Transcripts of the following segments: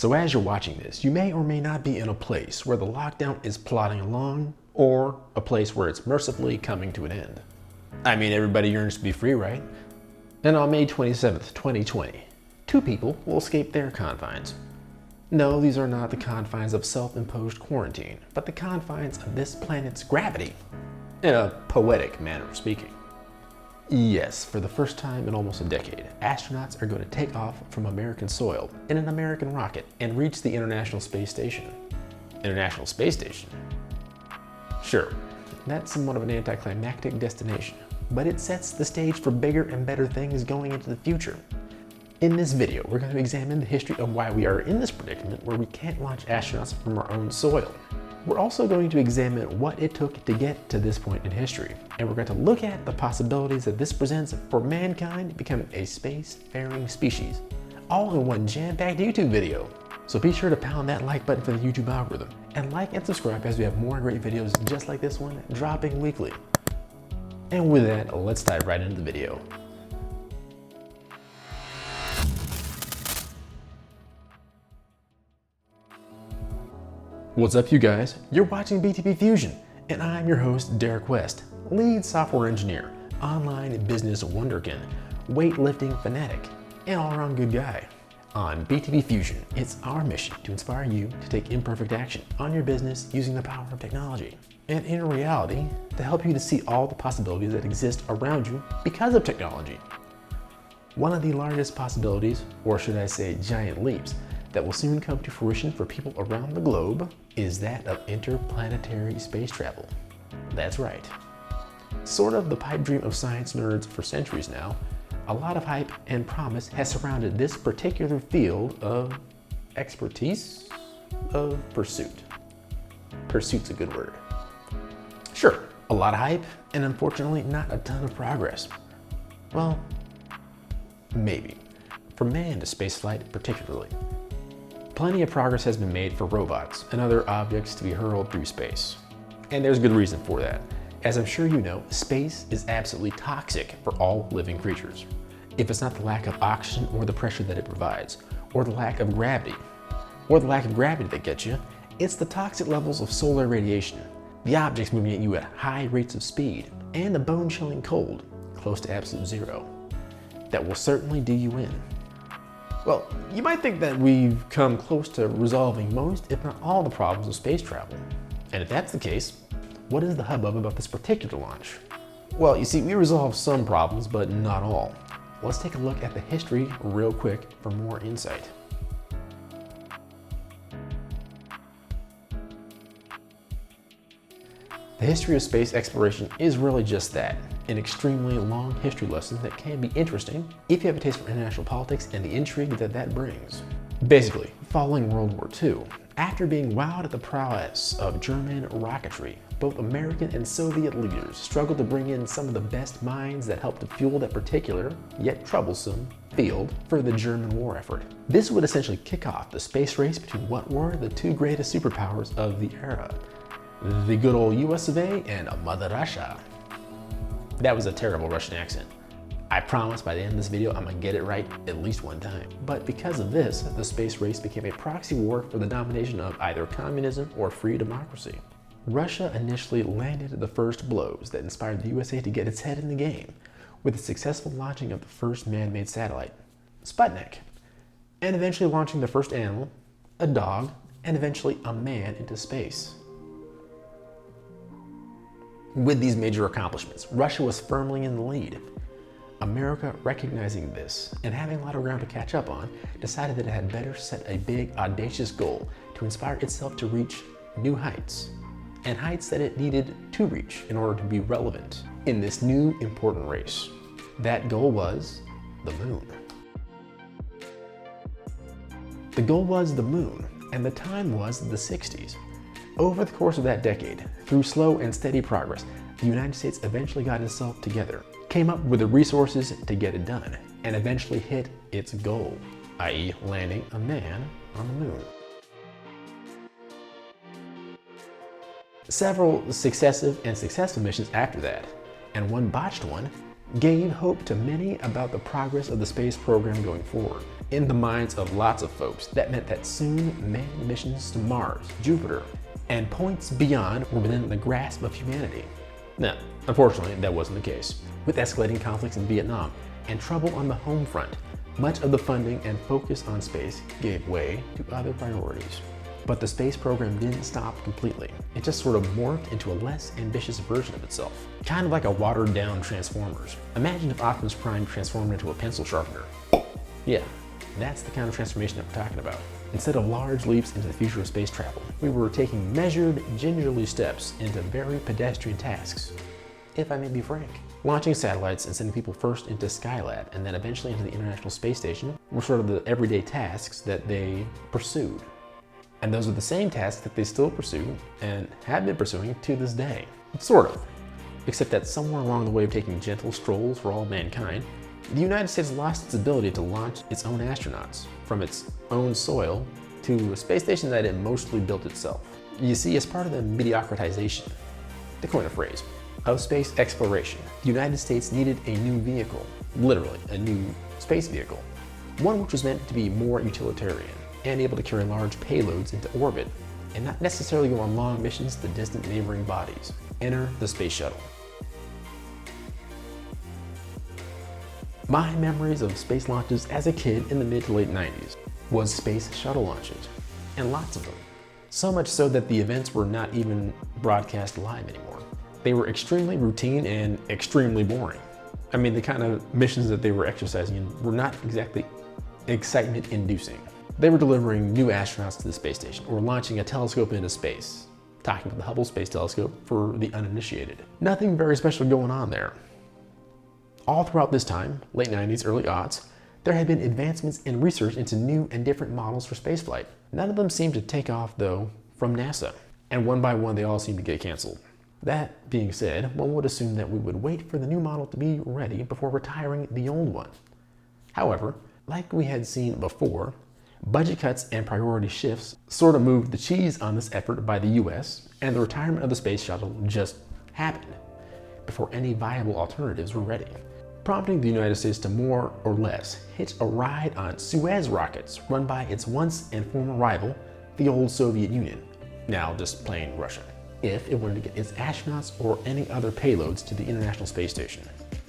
So as you're watching this, you may or may not be in a place where the lockdown is plodding along, or a place where it's mercifully coming to an end. I mean, everybody yearns to be free, right? And on May 27th, 2020, 2 people will escape their confines. No, these are not the confines of self-imposed quarantine, but the confines of this planet's gravity, in a poetic manner of speaking. Yes, for the first time in almost a decade, astronauts are going to take off from American soil in an American rocket and reach the International Space Station. International Space Station? Sure, that's somewhat of an anticlimactic destination, but it sets the stage for bigger and better things going into the future. In this video, we're going to examine the history of why we are in this predicament where we can't launch astronauts from our own soil. We're also going to examine what it took to get to this point in history, and we're going to look at the possibilities that this presents for mankind becoming a space-faring species, all in one jam-packed YouTube video. So be sure to pound that like button for the YouTube algorithm, and like and subscribe as we have more great videos just like this one dropping weekly. And with that, let's dive right into the video. What's up, you guys? You're watching BTB Fusion, and I'm your host, Derek West, lead software engineer, online business wonderkin, weightlifting fanatic, and all-around good guy. On BTB Fusion, it's our mission to inspire you to take imperfect action on your business using the power of technology, and in reality, to help you to see all the possibilities that exist around you because of technology. One of the largest possibilities, or should I say giant leaps, that will soon come to fruition for people around the globe is that of interplanetary space travel. That's right. Sort of the pipe dream of science nerds for centuries now, a lot of hype and promise has surrounded this particular field of expertise, of pursuit. Pursuit's a good word. Sure, a lot of hype and unfortunately not a ton of progress. Well, maybe. From manned spaceflight particularly. Plenty of progress has been made for robots and other objects to be hurled through space. And there's good reason for that. As I'm sure you know, space is absolutely toxic for all living creatures. If it's not the lack of oxygen or the pressure that it provides, or the lack of gravity, that gets you, it's the toxic levels of solar radiation, the objects moving at you at high rates of speed, and the bone-chilling cold, close to absolute zero, that will certainly do you in. Well, you might think that we've come close to resolving most, if not all, the problems of space travel. And if that's the case, what is the hubbub about this particular launch? Well, you see, we resolved some problems, but not all. Let's take a look at the history real quick for more insight. The history of space exploration is really just that, an extremely long history lesson that can be interesting if you have a taste for international politics and the intrigue that brings. Basically, following World War II, after being wowed at the prowess of German rocketry, both American and Soviet leaders struggled to bring in some of the best minds that helped to fuel that particular, yet troublesome, field for the German war effort. This would essentially kick off the space race between what were the 2 greatest superpowers of the era, the good old US of A and Mother Russia. That was a terrible Russian accent. I promise by the end of this video I'm gonna get it right at least one time. But because of this, the space race became a proxy war for the domination of either communism or free democracy. Russia initially landed the first blows that inspired the USA to get its head in the game with the successful launching of the first man-made satellite, Sputnik, and eventually launching the first animal, a dog, and eventually a man into space. With these major accomplishments, Russia was firmly in the lead. America, recognizing this and having a lot of ground to catch up on, decided that it had better set a big, audacious goal to inspire itself to reach new heights, and heights that it needed to reach in order to be relevant in this new, important race. That goal was the moon. The goal was the moon, and the time was the 60s. Over the course of that decade, through slow and steady progress, the United States eventually got itself together, came up with the resources to get it done, and eventually hit its goal, i.e. landing a man on the moon. Several successive and successful missions after that, and one botched one, gave hope to many about the progress of the space program going forward. In the minds of lots of folks, that meant that soon manned missions to Mars, Jupiter, and points beyond were within the grasp of humanity. Now, unfortunately, that wasn't the case. With escalating conflicts in Vietnam and trouble on the home front, much of the funding and focus on space gave way to other priorities. But the space program didn't stop completely. It just sort of morphed into a less ambitious version of itself. Kind of like a watered down Transformers. Imagine if Optimus Prime transformed into a pencil sharpener. Yeah, that's the kind of transformation that we're talking about. Instead of large leaps into the future of space travel, we were taking measured, gingerly steps into very pedestrian tasks, if I may be frank. Launching satellites and sending people first into Skylab and then eventually into the International Space Station were sort of the everyday tasks that they pursued. And those are the same tasks that they still pursue and have been pursuing to this day. Sort of. Except that somewhere along the way of taking gentle strolls for all mankind, the United States lost its ability to launch its own astronauts from its own soil to a space station that it mostly built itself. You see, as part of the mediocratization, to coin a phrase, of space exploration, the United States needed a new vehicle, literally a new space vehicle, one which was meant to be more utilitarian and able to carry large payloads into orbit and not necessarily go on long missions to distant neighboring bodies. Enter the space shuttle. My memories of space launches as a kid in the mid to late 90s was space shuttle launches, and lots of them. So much so that the events were not even broadcast live anymore. They were extremely routine and extremely boring. I mean, the kind of missions that they were exercising in were not exactly excitement-inducing. They were delivering new astronauts to the space station or launching a telescope into space, talking about the Hubble Space Telescope for the uninitiated. Nothing very special going on there. All throughout this time, late 90s, early aughts, there had been advancements in research into new and different models for spaceflight. None of them seemed to take off, though, from NASA, and one by one they all seemed to get canceled. That being said, one would assume that we would wait for the new model to be ready before retiring the old one. However, like we had seen before, budget cuts and priority shifts sort of moved the cheese on this effort by the US, and the retirement of the space shuttle just happened before any viable alternatives were ready, prompting the United States to more or less hitch a ride on Suez rockets run by its once and former rival, the old Soviet Union, now just plain Russia, if it wanted to get its astronauts or any other payloads to the International Space Station.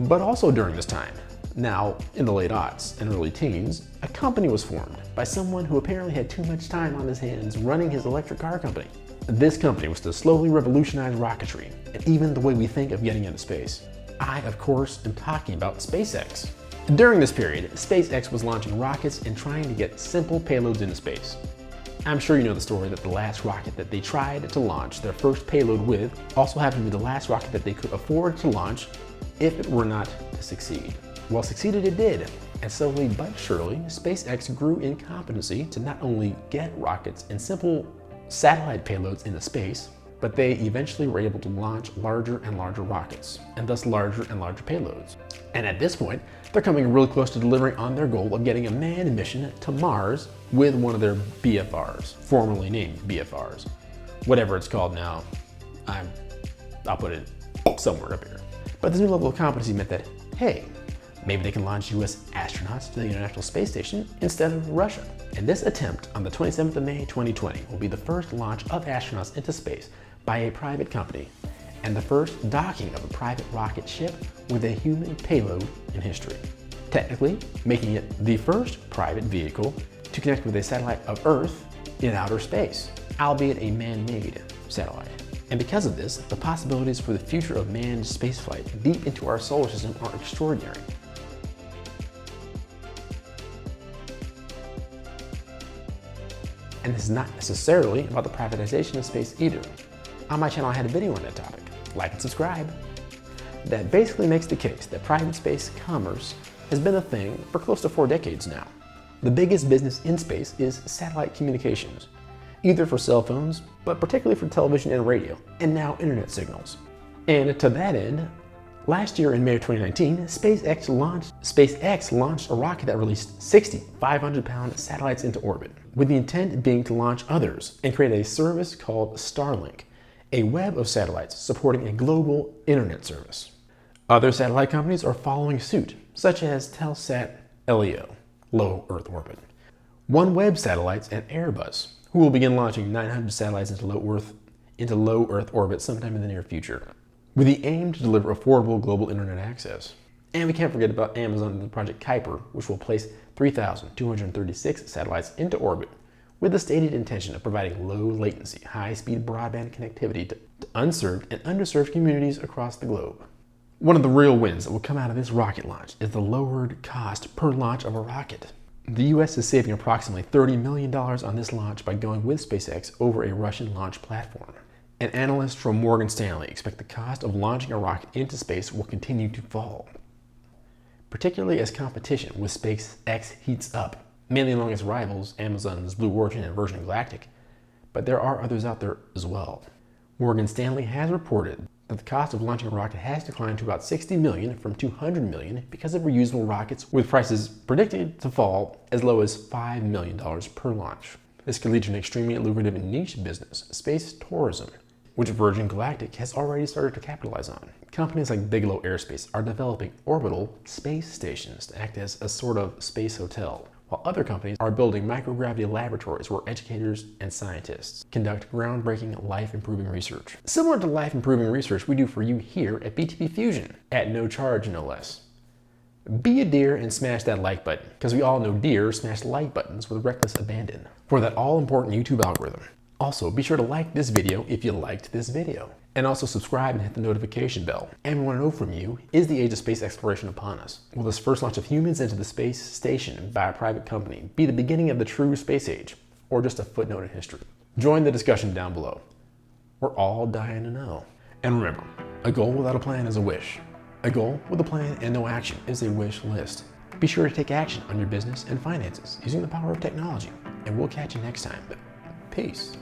But also during this time, now in the late aughts and early teens, a company was formed by someone who apparently had too much time on his hands running his electric car company. This company was to slowly revolutionize rocketry and even the way we think of getting into space. I, of course, am talking about SpaceX. During this period, SpaceX was launching rockets and trying to get simple payloads into space. I'm sure you know the story that the last rocket that they tried to launch their first payload with also happened to be the last rocket that they could afford to launch if it were not to succeed. Well, succeeded it did, and slowly but surely, SpaceX grew in competency to not only get rockets and simple satellite payloads into space, but they eventually were able to launch larger and larger rockets, and thus larger and larger payloads. And at this point, they're coming really close to delivering on their goal of getting a manned mission to Mars with one of their BFRs, formerly named BFRs. Whatever it's called now, I'll put it somewhere up here. But this new level of competency meant that, hey, maybe they can launch US astronauts to the International Space Station instead of Russia. And this attempt on the 27th of May 2020 will be the first launch of astronauts into space by a private company and the first docking of a private rocket ship with a human payload in history. Technically, making it the first private vehicle to connect with a satellite of Earth in outer space, albeit a man-made satellite. And because of this, the possibilities for the future of manned spaceflight deep into our solar system are extraordinary. And this is not necessarily about the privatization of space either. On my channel, I had a video on that topic. Like and subscribe. That basically makes the case that private space commerce has been a thing for close to 4 decades now. The biggest business in space is satellite communications, either for cell phones, but particularly for television and radio, and now internet signals. And to that end, last year in May of 2019, SpaceX launched a rocket that released 60 500-pound satellites into orbit, with the intent being to launch others and create a service called Starlink, a web of satellites supporting a global internet service. Other satellite companies are following suit, such as Telesat LEO, low Earth orbit, OneWeb Satellites, and Airbus, who will begin launching 900 satellites into low Earth orbit sometime in the near future, with the aim to deliver affordable global internet access. And we can't forget about Amazon and the Project Kuiper, which will place 3,236 satellites into orbit with the stated intention of providing low latency, high-speed broadband connectivity to unserved and underserved communities across the globe. One of the real wins that will come out of this rocket launch is the lowered cost per launch of a rocket. The US is saving approximately $30 million on this launch by going with SpaceX over a Russian launch platform. And analysts from Morgan Stanley expect the cost of launching a rocket into space will continue to fall, particularly as competition with SpaceX heats up, mainly among its rivals, Amazon's Blue Origin and Virgin Galactic, but there are others out there as well. Morgan Stanley has reported that the cost of launching a rocket has declined to about $60 million from $200 million because of reusable rockets, with prices predicted to fall as low as $5 million per launch. This could lead to an extremely lucrative niche business, space tourism, which Virgin Galactic has already started to capitalize on. Companies like Bigelow Aerospace are developing orbital space stations to act as a sort of space hotel, while other companies are building microgravity laboratories where educators and scientists conduct groundbreaking life-improving research. Similar to life-improving research we do for you here at BTP Fusion, at no charge no less. Be a deer and smash that like button, because we all know deer smash like buttons with reckless abandon for that all-important YouTube algorithm. Also, be sure to like this video if you liked this video. And also subscribe and hit the notification bell. And we want to know from you, is the age of space exploration upon us? Will this first launch of humans into the space station by a private company be the beginning of the true space age, or just a footnote in history? Join the discussion down below. We're all dying to know. And remember, a goal without a plan is a wish. A goal with a plan and no action is a wish list. Be sure to take action on your business and finances using the power of technology. And we'll catch you next time. Peace.